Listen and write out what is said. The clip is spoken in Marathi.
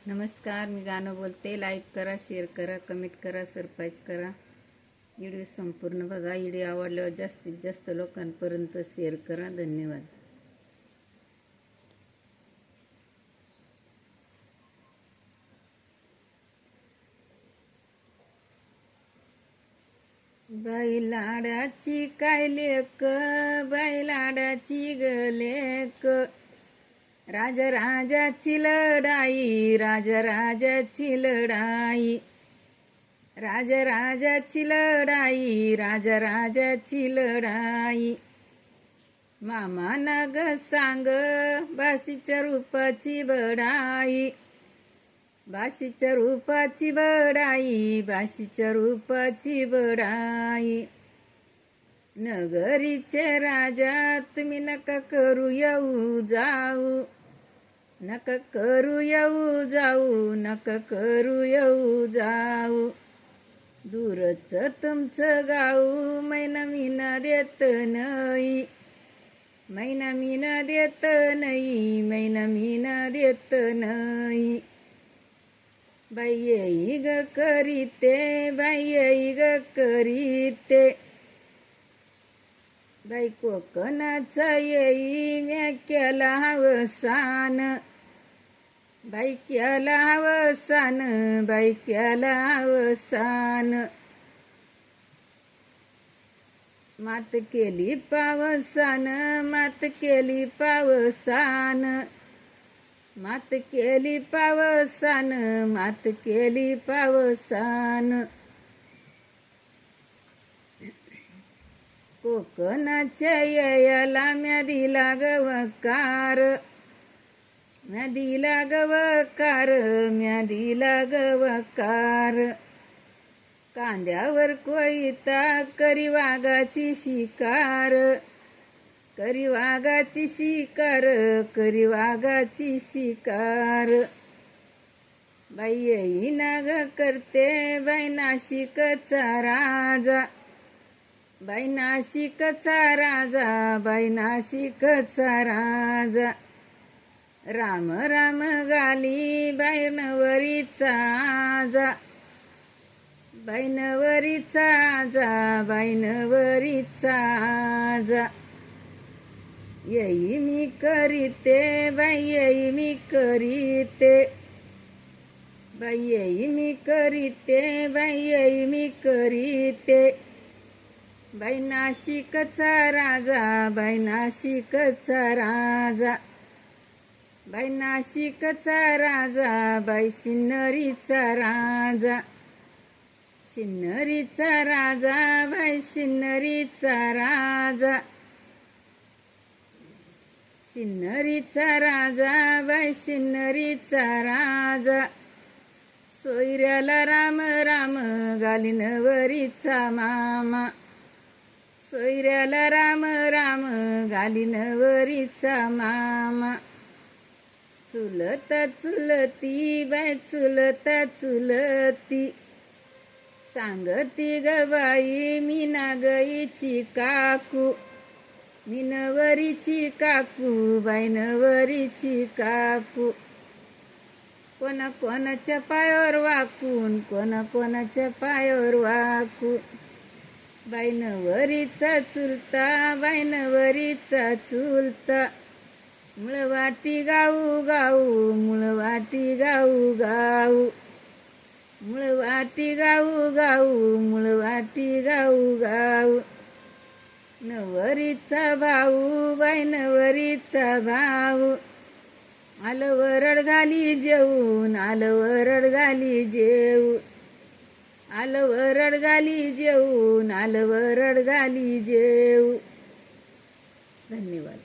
नमस्कार, मी गाणं बोलते. लाईक करा, शेअर करा, कमेंट करा, सरप्राईज करा. व्हिडिओ संपूर्ण बघा. व्हिडिओ आवडल्यावर जास्तीत जास्त लोकांपर्यंत शेअर करा. धन्यवाद. बाई लाडाची काय लेक, बाई लाडाची गलेक, राजाची लढाई, राजाची लढाई, राजाची लढाई, राजाची लढाई. मामा नग सांग बाशीच्या रूपाची बडाई, बाशीच्या रूपाची बडाई, बाशीच्या रूपाची बडाई. नगरीचे राजा तुम्ही नका करू येऊ जाऊ, नका करू येऊ जाऊ, नका करू येऊ जाऊ. दूरच तुमचं गाऊ मैना मीना देत नाही, मैना मीना देत नाही, मैना मीना देत नाही. बाई येई ग करीते, बाई येई ग करीते, बाई कोकणाचा येई म्या केला अवसान, बाई केला अवसान, बाई केला अवसान. मात केली पावसान, मात केली पावसान, मात केली पावसान, मात केली पावसान. कोकणाच्या येयाला म्या दिला गवकार, म्या दिला गवकार, म्या दिला गवकार. कांद्यावर कोयता करी वाघाची शिकार, करी वाघाची शिकार, करी वाघाची शिकार. बाई येई नाग करते, बाई नाशिकचा राजा, बाई नाशिकचा राजा, बाई नाशिकचा राजा. राम राम गाली बाई नवरीचा आजा, बाई नवरीचा आजा, बाई नवरीचा आजा. येई मी करीते, बाई येई मी करीते, बाई येई मी करीते, बाई येई मी करीते. बाई नाशिकचा राजा, बाई नाशिकचा राजा, बाई नाशिकचा राजा, बाई सिन्नरीचा राजा, सिन्नरीचा राजा, बाई सिन्नरीचा राजा, सिन्नरीचा राजा, बाई सिन्नरीचा राजा. सोयऱ्याला राम राम गाली नवरीचा मामा, सोयऱ्याला राम राम गाली नवरीचा मामा. चुलता चुलती बाई चुलता चुलती, सांगती ग बाई मी नागईची काकू, मी नवरीची काकू, बाई नवरीची काकू. कोणा कोणाच्या पायावर वाकून, कोणा कोणाच्या पायावर वाकू. बाई नवरीचा चुलता, बाई नवरीचा चुलता. मुळवाटी गाऊ गाऊ, मुळवाटी गाऊ गाऊ, मुळवाटी गाऊ गाऊ, मुळवाटी गाऊ गाऊ. नवरीचा भाऊ, बाई नवरीचा भाऊ. आलं वरड घाली जेवून, आलं वरड घाली जेऊ, आलं वरड घाली जेवून, आलं वरड घाली जेऊ. धन्यवाद.